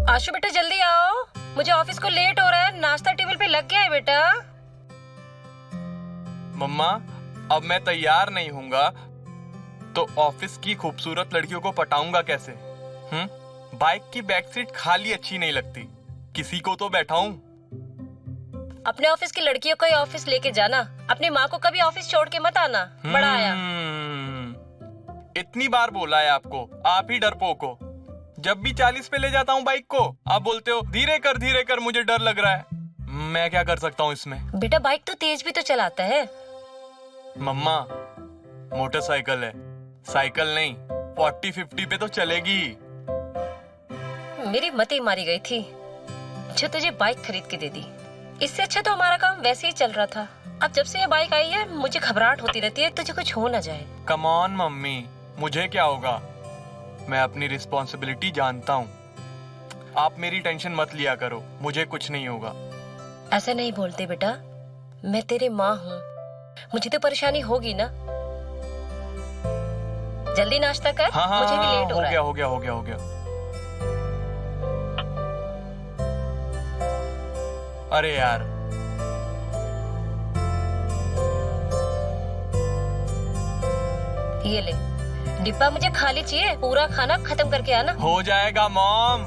आशु बेटा जल्दी आओ, मुझे ऑफिस को लेट हो रहा है। नाश्ता टेबल पे लग गया है बेटा। मम्मा, अब मैं तैयार नहीं हूँगा तो ऑफिस की खूबसूरत लड़कियों को पटाऊंगा कैसे? बाइक की बैक सीट खाली अच्छी नहीं लगती, किसी को तो बैठाऊं। अपने ऑफिस की लड़कियों को ही ऑफिस लेके जाना, अपनी माँ को कभी ऑफिस छोड़ के मत आना। बड़ा आया। इतनी बार बोला है आपको, आप ही डरपोक हो। जब भी 40 पे ले जाता हूँ बाइक को, आप बोलते हो धीरे कर, मुझे डर लग रहा है। मैं क्या कर सकता हूँ इसमें? बेटा बाइक तो तेज भी तो चलाता है। मम्मा, मोटरसाइकिल है, साइकिल नहीं। 40-50 पे तो चलेगी। मेरी मत ही मारी गई थी जो तुझे बाइक खरीद के दे दी। इससे अच्छा तो हमारा काम वैसे ही चल रहा था। अब जब से ये बाइक आई है मुझे घबराहट होती रहती है तुझे कुछ हो ना जाए। कम ऑन मम्मी, मुझे क्या होगा? मैं अपनी रिस्पॉन्सिबिलिटी जानता हूँ। आप मेरी टेंशन मत लिया करो, मुझे कुछ नहीं होगा। ऐसा नहीं बोलते बेटा, मैं तेरी माँ हूँ, मुझे तो परेशानी होगी ना। जल्दी नाश्ता कर। हाँ, मुझे भी लेट हो रहा है। हो गया। अरे यार, ये ले डिब्बा, मुझे खाली चाहिए, पूरा खाना खत्म करके आना। हो जाएगा मॉम।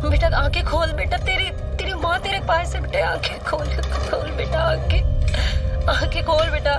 बेटा आंखें खोल बेटा, तेरी माँ तेरे पास है बेटा। आंखें खोल बेटा, आंखें खोल बेटा।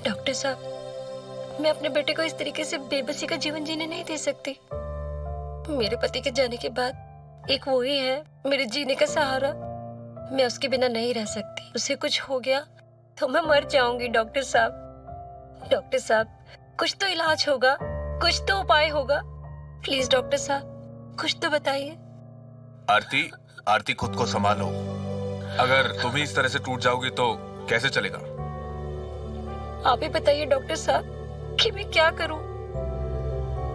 डॉक्टर साहब, मैं अपने बेटे को इस तरीके से बेबसी का जीवन जीने नहीं दे सकती। मेरे पति के जाने के बाद एक वो ही है मेरे जीने का सहारा। मैं उसके बिना नहीं रह सकती। उसे कुछ हो गया तो मैं मर जाऊंगी। डॉक्टर साहब, डॉक्टर साहब, कुछ तो इलाज होगा, कुछ तो उपाय होगा। प्लीज डॉक्टर साहब, कुछ तो बताइए। आरती, आरती खुद को संभालो। अगर तुम ही इस तरह से टूट जाओगी तो कैसे चलेगा? आप ही बताइए डॉक्टर साहब कि मैं क्या करूं।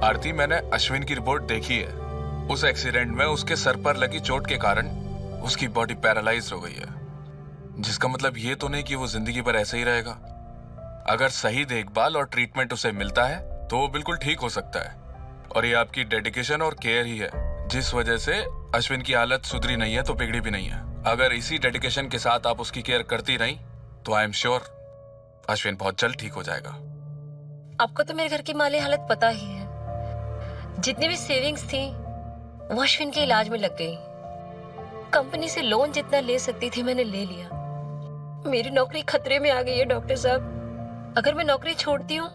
आरती, मैंने अश्विन की रिपोर्ट देखी है। उस एक्सीडेंट में उसके सर पर लगी चोट के कारण उसकी बॉडी पैरालाइज हो गई है, जिसका मतलब ये तो नहीं कि वो जिंदगी भर ऐसे ही रहेगा। अगर सही देखभाल और ट्रीटमेंट उसे मिलता है तो वो बिल्कुल ठीक हो सकता है। और ये आपकी डेडिकेशन और केयर ही है जिस वजह से अश्विन की हालत सुधरी नहीं है तो बिगड़ी भी नहीं है। अगर इसी डेडिकेशन के साथ आप उसकी केयर करती रही तो आई एम श्योर अश्विन बहुत जल्द ठीक हो जाएगा। आपको तो मेरे घर की माली हालत पता ही है। जितनी भी सेविंग्स थी वो अश्विन के इलाज में लग गई। कंपनी से लोन जितना ले सकती थी मैंने ले लिया। मेरी नौकरी खतरे में आ गई है डॉक्टर साहब। अगर मैं नौकरी छोड़ती हूँ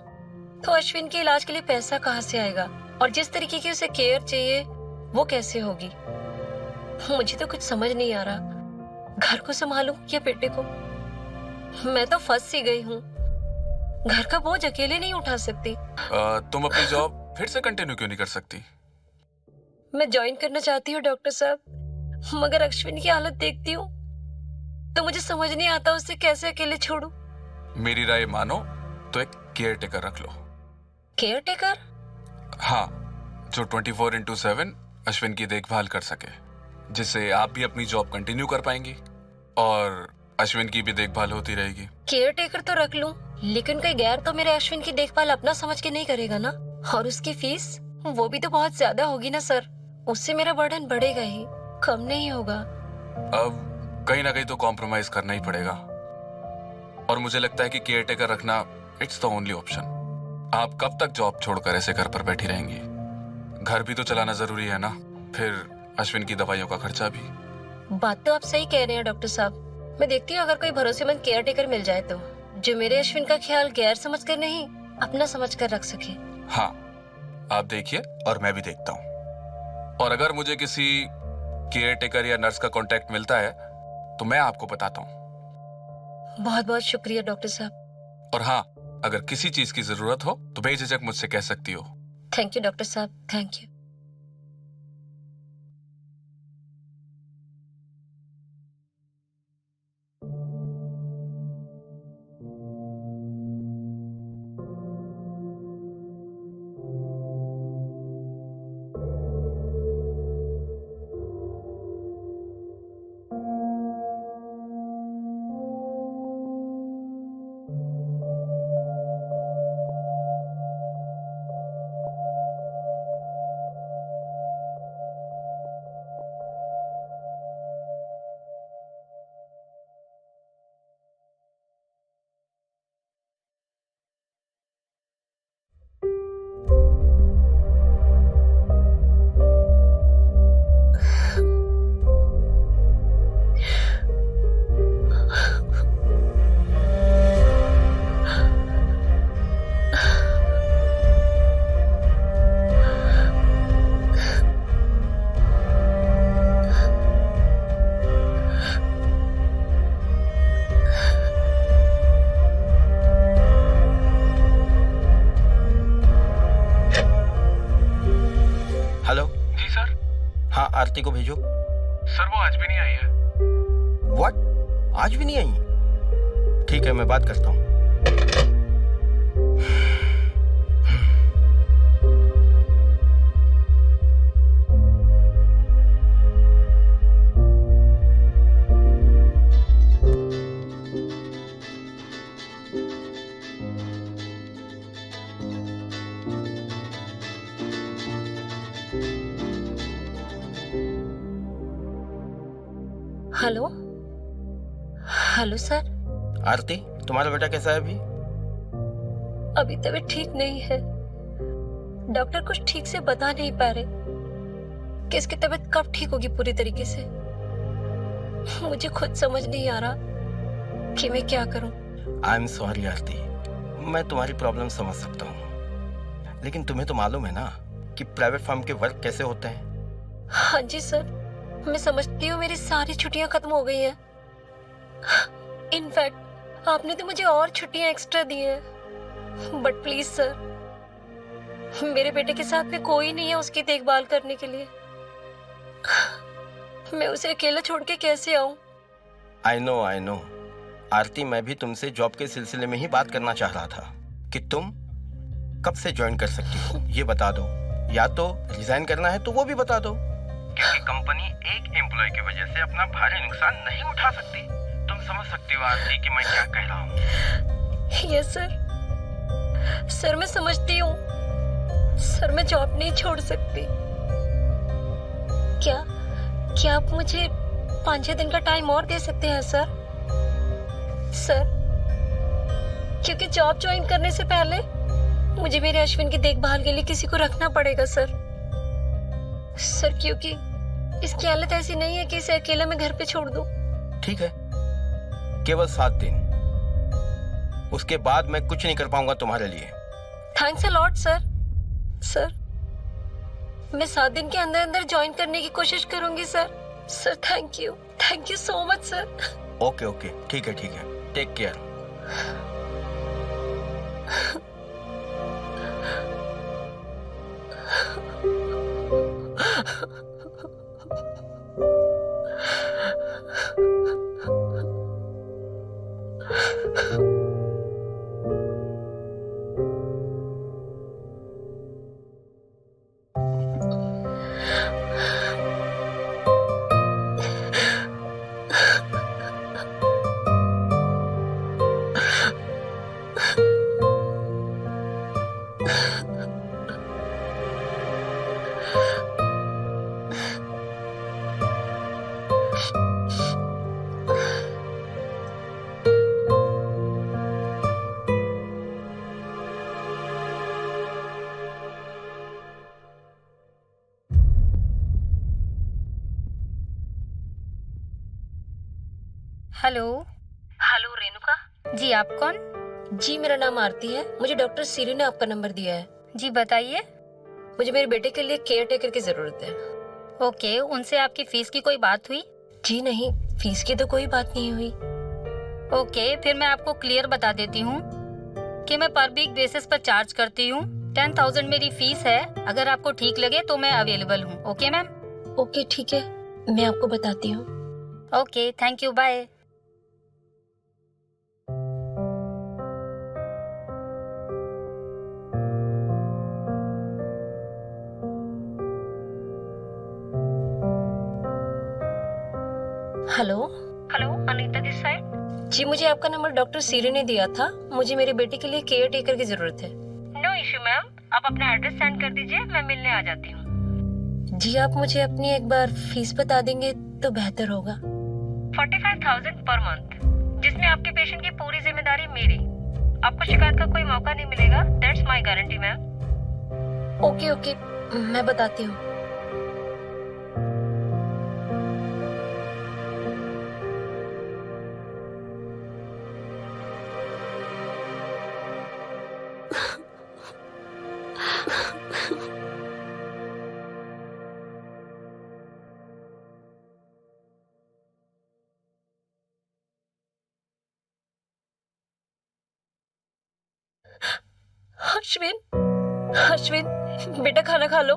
तो अश्विन के इलाज के लिए पैसा कहाँ से आएगा, और जिस तरीके की उसे केयर चाहिए वो कैसे होगी। मुझे तो कुछ समझ नहीं आ रहा, घर को संभालूं या बेटे को। मैं तो फंस सी गई हूँ। घर का बोझ अकेले नहीं उठा सकती। तुम अपनी जॉब फिर से कंटिन्यू क्यों नहीं कर सकती? मैं ज्वाइन करना चाहती हूँ डॉक्टर साहब, मगर अश्विन की हालत देखती हूँ तो मुझे समझ नहीं आता उसे कैसे अकेले छोड़ूं। मेरी राय मानो तो एक केयर टेकर रख लो। Care taker? हाँ, जो 24/7 अश्विन की देखभाल कर सके, जिससे आप भी अपनी जॉब कंटिन्यू कर पाएंगी और अश्विन की भी देखभाल होती रहेगी। केयर टेकर तो रख लूं, लेकिन कोई गैर तो मेरे अश्विन की देखभाल अपना समझ के नहीं करेगा ना। और उसकी फीस वो भी तो बहुत ज्यादा होगी ना सर। उससे मेरा बर्डन बढ़ेगा ही, कम नहीं होगा। अब कहीं ना कहीं तो कॉम्प्रोमाइज करना ही पड़ेगा और मुझे लगता है कि केयर टेकर रखना इट्स द ओनली ऑप्शन। आप कब तक जॉब छोड़कर ऐसे घर पर बैठी रहेंगी? घर भी तो चलाना जरूरी है ना, फिर अश्विन की दवाइयों का खर्चा भी। बात तो आप सही कह रहे हैं डॉक्टर साहब। मैं देखती हूँ अगर कोई भरोसेमंद केयर टेकर मिल जाए तो, जो मेरे अश्विन का ख्याल गैर समझ कर नहीं अपना समझ कर रख सके। हाँ, आप देखिए और मैं भी देखता हूँ। और अगर मुझे किसी केयर टेकर या नर्स का कांटेक्ट मिलता है तो मैं आपको बताता हूँ। बहुत बहुत शुक्रिया डॉक्टर साहब। और हाँ, अगर किसी चीज की जरूरत हो तो बेझिझक मुझसे कह सकती हो। थैंक यू डॉक्टर साहब, थैंक यू। हाँ आरती को भेजो। सर वो आज भी नहीं आई है। व्हाट? आज भी नहीं आई? ठीक है, मैं बात करता हूँ। Hello hello sir. आरती, तुम्हारा बेटा कैसा है अभी? अभी तबीयत ठीक नहीं है। डॉक्टर कुछ ठीक से बता नहीं पा रहे कि इसकी तबीयत कब ठीक होगी पूरी तरीके से। मुझे खुद समझ नहीं आ रहा कि मैं क्या करूं। आई एम सॉरी आरती, मैं तुम्हारी प्रॉब्लम समझ सकता हूँ, लेकिन तुम्हें तो मालूम है ना कि प्राइवेट फर्म के वर्क कैसे होते हैं। हाँ जी सर, मैं समझती हूँ मेरी सारी छुट्टियां खत्म हो गई हैं। इनफैक्ट आपने तो मुझे और छुट्टियां एक्स्ट्रा दी हैं। बट प्लीज सर, मेरे बेटे के साथ में कोई नहीं है उसकी देखभाल करने के लिए। मैं उसे अकेला छोड़ के कैसे आऊं? आई नो आरती, मैं भी तुमसे जॉब के सिलसिले में ही बात करना चाह रहा था कि तुम कब से ज्वाइन कर सकती हो, ये बता दो। या तो रिजाइन करना है तो वो भी बता दो, क्योंकि कंपनी एक एम्प्लॉय की वजह से अपना भारी नुकसान नहीं उठा सकती। तुम समझ सकती हो आरती कि मैं क्या कह रहा हूँ। यस सर, मैं समझती हूँ। सर मैं जॉब नहीं छोड़ सकती। क्या आप मुझे 5-6 दिन का टाइम और दे सकते हैं सर? क्योंकि जॉब ज्वाइन करने से पहले मुझे मेरे अश्विन की देखभाल के लिए किसी को रखना पड़ेगा सर, क्योंकि इसकी हालत ऐसी नहीं है कि इसे अकेला मैं घर पे छोड़ दूं। ठीक है, केवल 7 दिन, उसके बाद मैं कुछ नहीं कर पाऊंगा तुम्हारे लिए। थैंक्स अ लॉट सर, मैं 7 दिन के अंदर अंदर ज्वाइन करने की कोशिश करूंगी sir. Thank you so much sir. Okay, ठीक है, take care. Hello Renuka ji, आप कौन? जी, मेरा नाम आरती है। मुझे डॉक्टर सीरी ने आपका नंबर दिया है। जी बताइए। मुझे मेरे बेटे के लिए केयर टेकर की जरूरत है। ओके, उनसे आपकी फीस की कोई बात हुई? जी नहीं, फीस की तो कोई बात नहीं हुई। ओके, फिर मैं आपको क्लियर बता देती हूँ कि मैं पर वीक बेसिस पर चार्ज करती हूँ। 10,000 मेरी फीस है। अगर आपको ठीक लगे तो मैं अवेलेबल हूँ। Okay ma'am? ओके ठीक है, मैं आपको बताती हूँ। Okay, thank you, bye. Hello Anita this side. जी, मुझे आपका नंबर डॉक्टर सीरी ने दिया था। मुझे मेरे बेटे के लिए केयर टेकर की जरूरत है। नो इश्यू मैम, आप अपना एड्रेस सेंड कर दीजिए, मैं मिलने आ जाती हूँ। जी, आप मुझे अपनी एक बार फीस बता देंगे तो बेहतर होगा। 45,000 पर मंथ, जिसमें आपके पेशेंट की पूरी जिम्मेदारी मेरी। आपको शिकायत का कोई मौका नहीं मिलेगा। That's my guarantee ma'am. Okay, मैं बताती हूँ। अश्विन, बेटा खाना खा लो।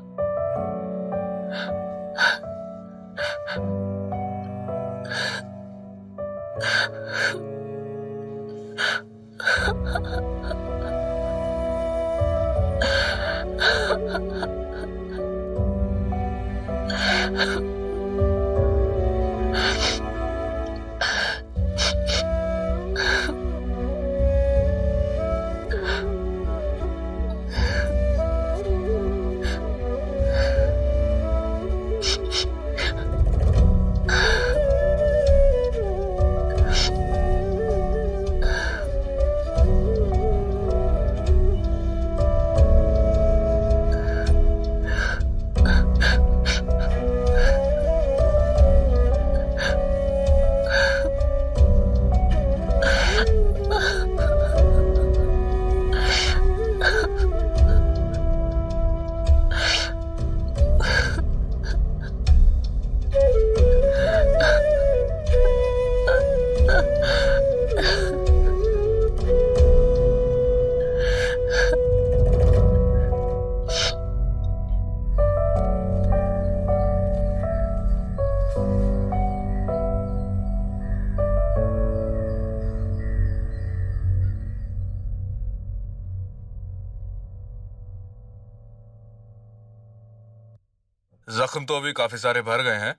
जख्म तो अभी काफी सारे भर गए हैं।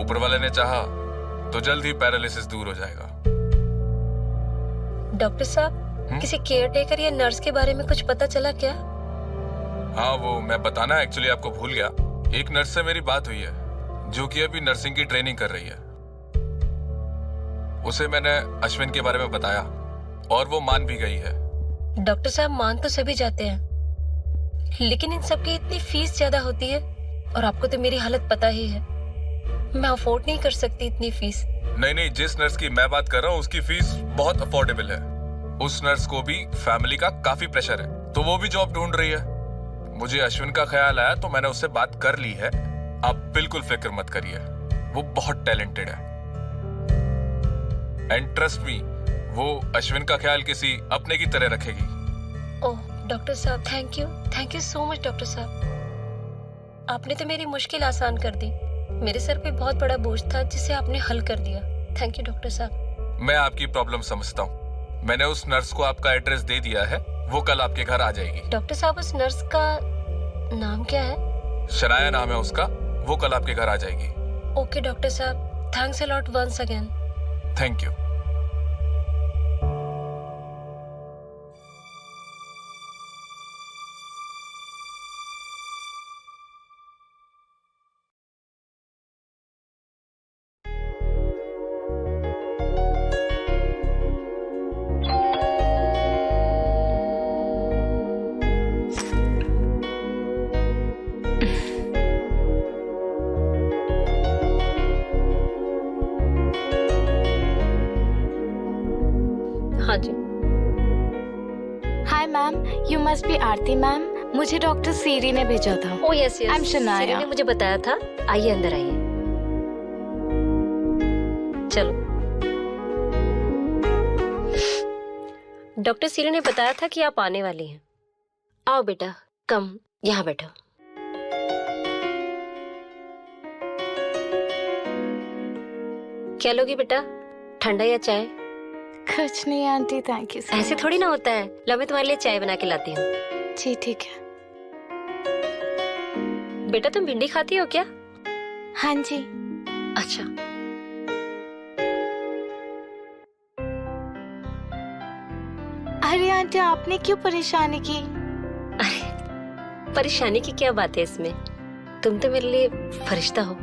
ऊपर वाले ने चाहा तो जल्द ही पैरालिसिस दूर हो जाएगा। डॉक्टर साहब, किसी केयर टेकर या नर्स के बारे में कुछ पता चला क्या? हाँ, वो मैं बताना एक्चुअली आपको भूल गया। एक नर्स से मेरी बात हुई है जो कि अभी नर्सिंग की ट्रेनिंग कर रही है। उसे मैंने अश्विन के बारे में बताया और वो मान भी गई है। डॉक्टर साहब, मान तो सभी जाते हैं, लेकिन इन सब की इतनी फीस ज्यादा होती है और आपको तो मेरी हालत पता ही है। मैं अफोर्ड नहीं कर सकती इतनी फीस। नहीं, जिस नर्स की मैं बात कर रहा हूँ उसकी फीस बहुत अफोर्डेबल है। उस नर्स को भी फैमिली का काफी प्रेशर है, तो वो भी जॉब ढूंढ रही है। मुझे अश्विन का ख्याल आया तो मैंने उससे बात कर ली है। आप बिल्कुल फिक्र मत करिए, वो बहुत टैलेंटेड है। एंड ट्रस्ट मी, वो अश्विन का ख्याल किसी अपने की तरह रखेगी। ओह डॉक्टर साहब, thank you so much doctor साहब। आपने तो मेरी मुश्किल आसान कर दी। मेरे सर पे बहुत बड़ा बोझ था जिसे आपने हल कर दिया। थैंक यू डॉक्टर साहब। मैं आपकी प्रॉब्लम समझता हूँ। मैंने उस नर्स को आपका एड्रेस दे दिया है, वो कल आपके घर आ जाएगी। डॉक्टर साहब, उस नर्स का नाम क्या है? शनाया नाम है उसका, वो कल आपके घर आ जाएगी। ओके डॉक्टर साहब, thanks a lot once again. Thank you. हाँ जी। Hi ma'am, you must be Aarti ma'am. मुझे डॉक्टर सीरी ने भेजा था। Oh yes yes, I'm Shanaya. Siri ने मुझे बताया था। आइए अंदर आइए। चलो। डॉक्टर सीरी ने बताया था कि आप आने वाली हैं। आओ बेटा, कम यहाँ बैठो। क्या लोगी बेटा, ठंडा या चाय? कुछ नहीं आंटी, थैंक यू सो ऐसे थोड़ी ना होता है। लो मैं तुम्हारे लिए चाय बना के लाती हूँ। जी ठीक है। बेटा तुम भिंडी खाती हो क्या? हाँ जी। अच्छा। अरे आंटी, आपने क्यों परेशानी की? अरे परेशानी की क्या बात है इसमें? तुम तो मेरे लिए फरिश्ता हो।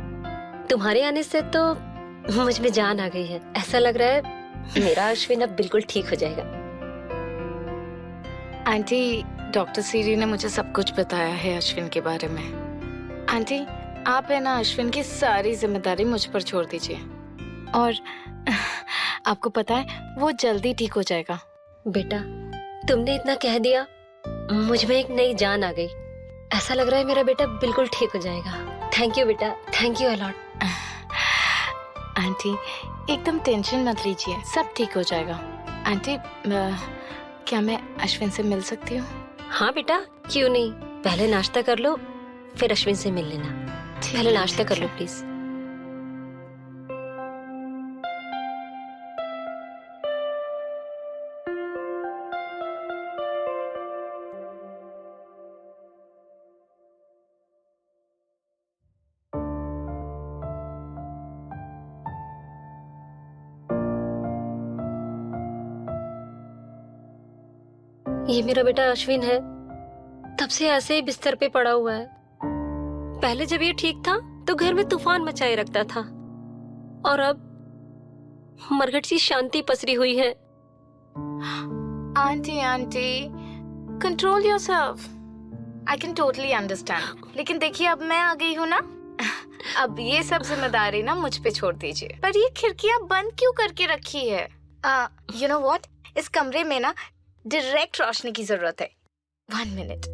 तुम्हारे आने से तो मुझ में जान आ गई है। ऐसा लग रहा है मेरा अश्विन अब बिल्कुल ठीक हो जाएगा। आंटी, डॉक्टर सीरी ने मुझे सब कुछ बताया है अश्विन के बारे में। आंटी, आप है ना, अश्विन की सारी जिम्मेदारी मुझ पर छोड़ दीजिए। और आपको पता है वो जल्दी ठीक हो जाएगा। बेटा तुमने इतना कह दिया, मुझ में एक नई जान आ गई। ऐसा लग रहा है मेरा बेटा बिल्कुल ठीक हो जाएगा। थैंक यू बेटा, थैंक यू अलॉट। आंटी एकदम टेंशन मत लीजिए, सब ठीक हो जाएगा। आंटी, क्या मैं अश्विन से मिल सकती हूँ? हाँ बेटा, क्यों नहीं। पहले नाश्ता कर लो, फिर अश्विन से मिल लेना। पहले नाश्ता कर लो प्लीज। ये मेरा बेटा अश्विन है, तब से ऐसे ही बिस्तर पे पड़ा हुआ है। पहले जब ये ठीक था तो घर में तूफान मचाए रखता था, और अब मरघट सी शांति पसरी हुई है। Aunty control yourself. I can totally understand, लेकिन देखिए अब मैं आ गई हूँ ना, अब ये सब जिम्मेदारी ना मुझ पे छोड़ दीजिए। पर ये खिड़कियाँ बंद क्यों करके रखी है? यू नो व्हाट, इस कमरे में ना डायरेक्ट रोशनी की जरूरत है। 1 मिनट।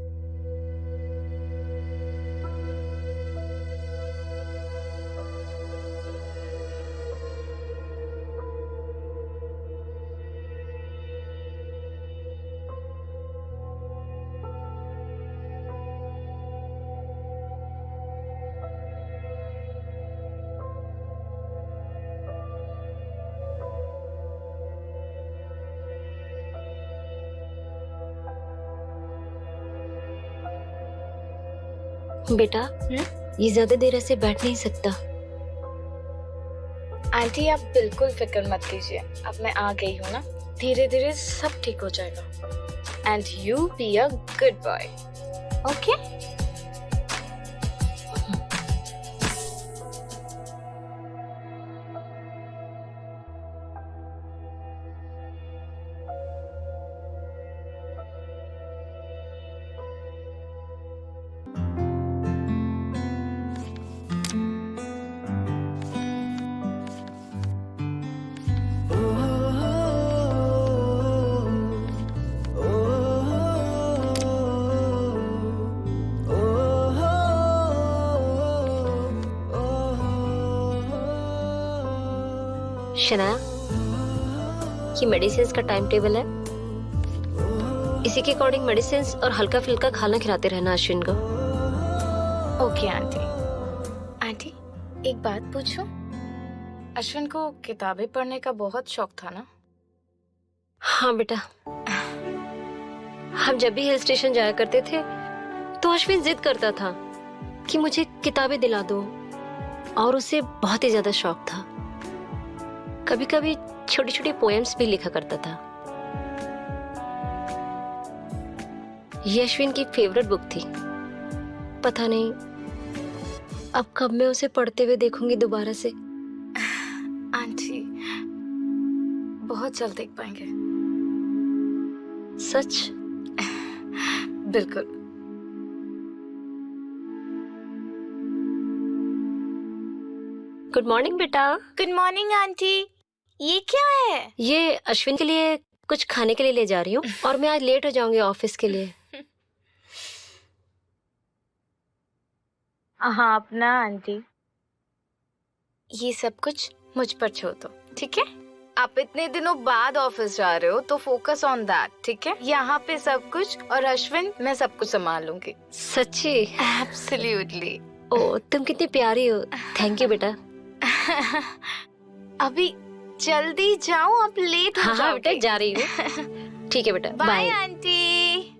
बेटा ये ज्यादा देर ऐसे बैठ नहीं सकता। आंटी आप बिल्कुल फिक्र मत कीजिए, अब मैं आ गई हूँ ना, धीरे धीरे सब ठीक हो जाएगा। And you be a good boy, okay? Shanaya, ये मेडिसिन का टाइम टेबल है, इसी के अकॉर्डिंग मेडिसिन और हल्का फुल्का खाना खिलाते रहना अश्विन को। Okay aunty. आंटी एक बात पूछूं? अश्विन को किताबें पढ़ने का बहुत शौक था ना? हाँ बेटा, हम जब भी हिल स्टेशन जाया करते थे तो अश्विन जिद करता था कि मुझे किताबें दिला दो, और उसे बहुत ही ज्यादा शौक था। कभी कभी छोटी छोटी पोएम्स भी लिखा करता था। ये अश्विन की फेवरेट बुक थी। पता नहीं अब कब मैं उसे पढ़ते हुए देखूंगी दोबारा से। आंटी बहुत जल्द देख पाएंगे। सच? बिल्कुल। गुड मॉर्निंग बेटा। Good morning aunty. ये क्या है? ये अश्विन के लिए कुछ खाने के लिए ले जा रही हूँ, और मैं आज लेट हो जाऊंगी ऑफिस के लिए। हाँ अपना आंटी, ये सब कुछ मुझ पर छोड़ दो, ठीक है? आप इतने दिनों बाद ऑफिस जा रहे हो तो फोकस ऑन दैट, ठीक है? यहाँ पे सब कुछ, और अश्विन मैं सब कुछ संभाल लूंगी। सच्ची? एब्सोल्युटली। ओ तुम कितनी प्यारी हो। थैंक यू बेटा। अभी जल्दी जाओ, आप लेट हो हाँ हाँ बेटा, जाओगे। जा रही हूँ। ठीक है बेटा, बाय बाय। आंटी।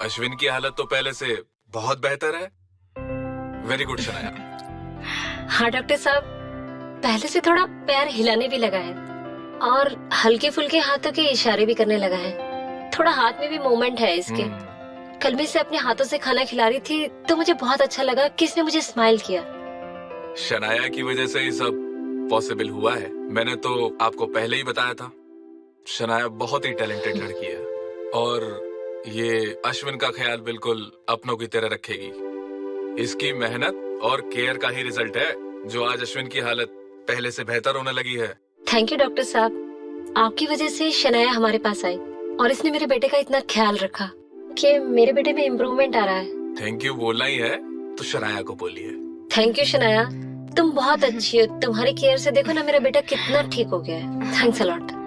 अश्विन की हालत तो पहले से बहुत बेहतर है। Very good Shanaya. हाँ डॉक्टर साहब, पहले से थोड़ा पैर हिलाने भी लगा है और हल्के फुल्के हाथों के इशारे भी करने लगा है। थोड़ा हाथ में भी मूवमेंट है इसके। कल मैं इसे अपने हाथों से खाना खिला रही थी तो मुझे बहुत अच्छा लगा कि इसने मुझे स्माइल किया। शनाया की वजह से ही सब पॉसिबल हुआ है। मैंने तो आपको पहले ही बताया था, शनाया बहुत ही टैलेंटेड लड़की है और ये अश्विन का ख्याल बिल्कुल अपनों की तरह रखेगी। इसकी मेहनत और केयर का ही रिजल्ट है जो आज अश्विन की हालत पहले से बेहतर होने लगी है। थैंक यू डॉक्टर साहब, आपकी वजह से शनाया हमारे पास आई और इसने मेरे बेटे का इतना ख्याल रखा कि मेरे बेटे में इम्प्रूवमेंट आ रहा है। थैंक यू बोलना ही है तो शनाया को बोलिए। थैंक यू शनाया, तुम बहुत अच्छी हो। तुम्हारी केयर से देखो ना मेरा बेटा कितना ठीक हो गया है। Thanks a lot.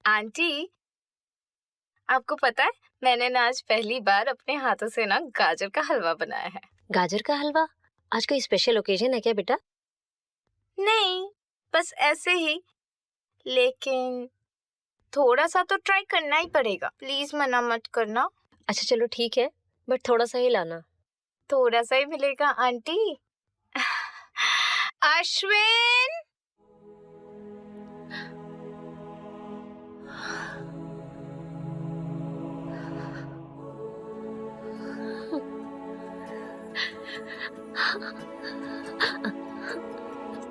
आंटी, आपको पता है मैंने ना आज पहली बार अपने हाथों से ना गाजर का हलवा बनाया है। गाजर का हलवा? आज कोई स्पेशल ओकेजन है क्या बेटा? नहीं, बस ऐसे ही, लेकिन थोड़ा सा तो ट्राई करना ही पड़ेगा। प्लीज मना मत करना। अच्छा चलो ठीक है, बट थोड़ा सा ही लाना। थोड़ा सा ही मिलेगा आंटी। अश्विन,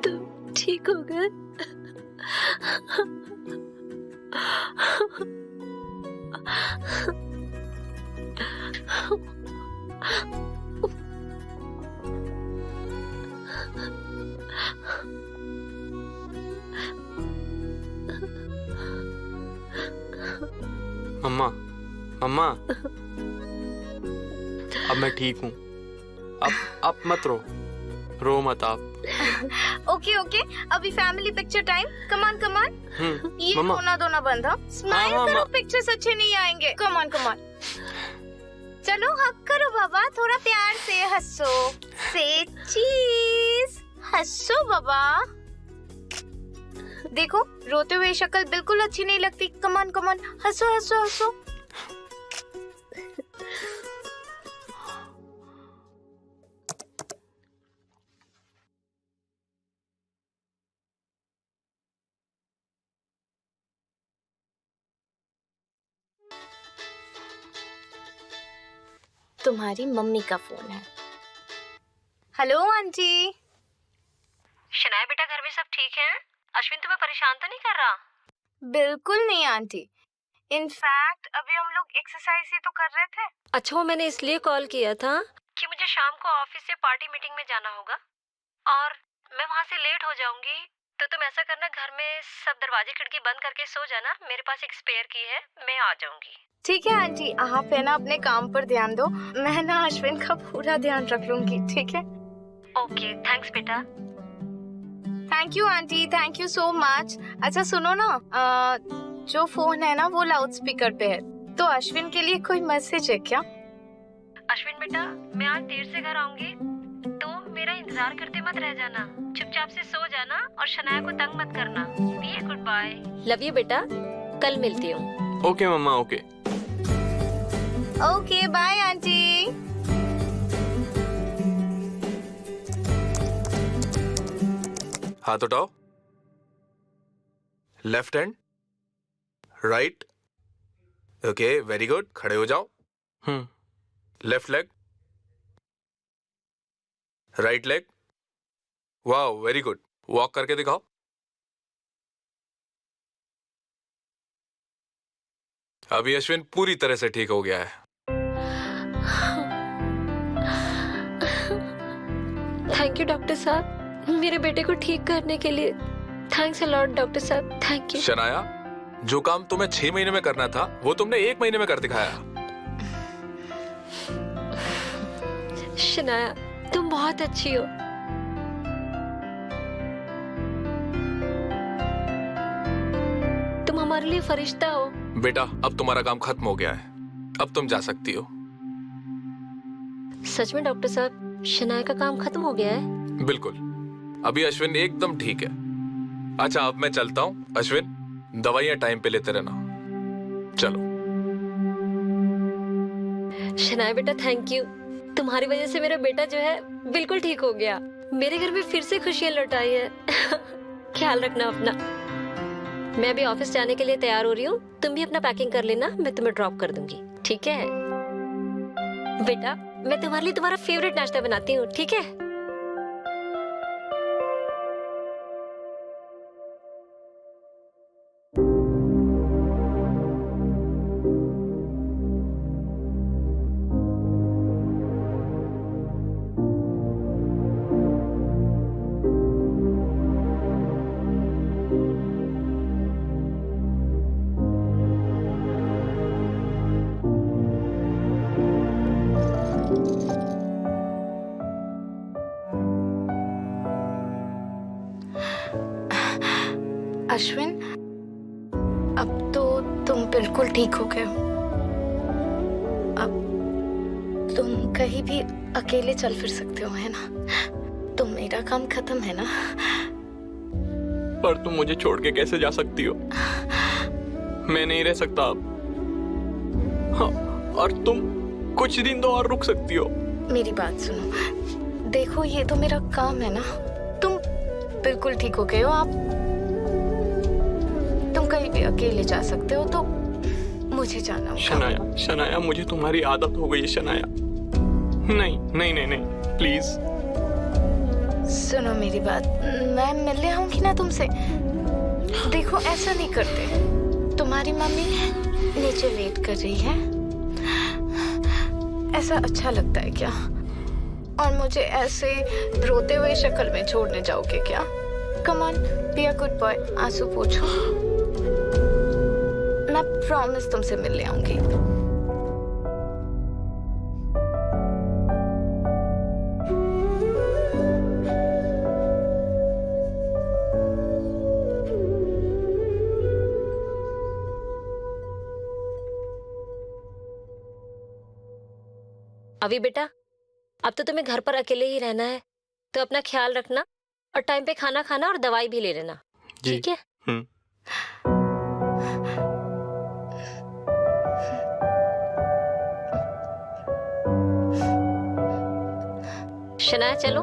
तुम ठीक हो गए? मम्मा मम्मा, अब मैं ठीक हूँ। अब आप मत रो मत आप। ओके ओके, अभी फैमिली पिक्चर टाइम। कमान कमान, ये मम्मा। रोना धोना बंद। हाँ, स्माइल हाँ, करो, हाँ, पिक्चर्स अच्छे नहीं आएंगे। कमान कमान, चलो हक करो बाबा, थोड़ा प्यार से हंसो। से चीज, हंसो बाबा। देखो, रोते हुए शक्ल बिल्कुल अच्छी नहीं लगती। कमान कमान, हंसो हंसो हंसो। तुम्हारी मम्मी का फोन है। Hello aunty. शनाया बेटा, घर में सब ठीक है? अश्विन तुम्हें परेशान तो नहीं कर रहा? बिल्कुल नहीं आंटी, इनफैक्ट अभी हम लोग एक्सरसाइज ही तो कर रहे थे। अच्छा, वो मैंने इसलिए कॉल किया था कि मुझे शाम को ऑफिस से पार्टी मीटिंग में जाना होगा और मैं वहाँ से लेट हो जाऊंगी। तो तुम ऐसा करना, घर में सब दरवाजे खिड़की बंद करके सो जाना। मेरे पास एक स्पेयर की है, मैं आ जाऊंगी। ठीक है आंटी, आप है ना अपने काम पर ध्यान दो, मैं ना अश्विन का पूरा ध्यान रख लूंगी। ठीक है? ओके, थैंक्स बेटा। Thank you aunty, thank you so much. अच्छा सुनो ना, जो फोन है ना वो लाउड स्पीकर पे है, तो अश्विन के लिए कोई मैसेज है क्या? अश्विन बेटा, मैं आज देर से घर आऊंगी तो मेरा इंतजार करते मत रह जाना। चुपचाप से सो जाना और शनाया को तंग मत करना। Be good bye. Love you बेटा, कल मिलती हूँ। Okay mama, okay. Okay bye aunty. हाथ उठाओ। Left hand, right, okay, very good, खड़े हो जाओ। लेफ्ट लेग, राइट लेग, वाह वेरी गुड, वॉक करके दिखाओ। अभी अश्विन पूरी तरह से ठीक हो गया है। थैंक यू डॉक्टर साहब, मेरे बेटे को ठीक करने के लिए। थैंक्स अ लॉट डॉक्टर साहब, थैंक यू। शनाया, जो काम तुम्हें 6 महीने में करना था वो तुमने 1 महीने में कर दिखाया। शनाया, तुम बहुत अच्छी हो। तुम हमारे लिए फरिश्ता हो। बेटा, अब तुम्हारा काम खत्म हो गया है, अब तुम जा सकती हो। सच में डॉक्टर साहब, शनाया का काम खत्म हो गया है? बिल्कुल, अभी अश्विन एकदम ठीक है। अच्छा, अब मैं चलता हूँ। अश्विन, दवाइयाँ टाइम पे लेते रहना। चलो। शनाया बेटा, थैंक यू। तुम्हारी वजह से मेरा बेटा जो है बिल्कुल ठीक हो गया। मेरे घर में फिर से खुशियां लौट आई है। ख्याल रखना अपना। मैं अभी ऑफिस जाने के लिए तैयार हो रही हूँ, तुम भी अपना पैकिंग कर लेना, मैं तुम्हें ड्रॉप कर दूंगी, ठीक है? बेटा, मैं तुम्हारे लिए तुम्हारा फेवरेट नाश्ता बनाती हूँ, ठीक है? अश्विन, अब तो तुम बिल्कुल ठीक हो गए हो। अब तुम कहीं भी अकेले चल फिर सकते हो, है ना? तो मेरा काम खत्म है ना? पर तुम मुझे छोड़ के कैसे जा सकती हो? मैं नहीं रह सकता अब। हाँ, और तुम कुछ दिन तो और रुक सकती हो। मेरी बात सुनो, देखो ये तो मेरा काम है ना। तुम बिल्कुल ठीक हो गए हो, आप तुम कहीं भी अकेले जा सकते हो, तो मुझे जाना होगा। शनाया, शनाया, मुझे तुम्हारी आदत हो गई है शनाया। नहीं नहीं नहीं नहीं, प्लीज। सुनो मेरी बात, मैं मिलने आऊंगी ना तुमसे। देखो ऐसा नहीं करते, तुम्हारी मम्मी नीचे वेट कर रही है। ऐसा अच्छा लगता है क्या? और मुझे ऐसे रोते हुए शक्ल में छोड़ने जाओगे क्या? Come on, be a good boy, आंसू पोंछो। मैं प्रॉमिस तुमसे मिलने आऊंगी। अभी बेटा, अब तो तुम्हें घर पर अकेले ही रहना है, तो अपना ख्याल रखना और टाइम पे खाना खाना और दवाई भी ले लेना, जी। ठीक है? शनाया, चलो।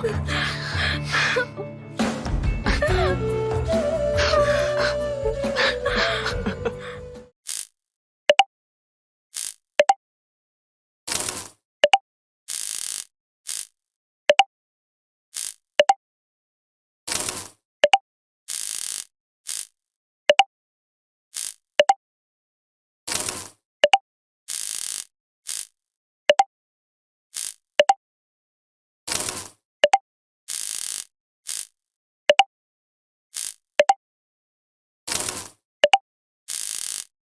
को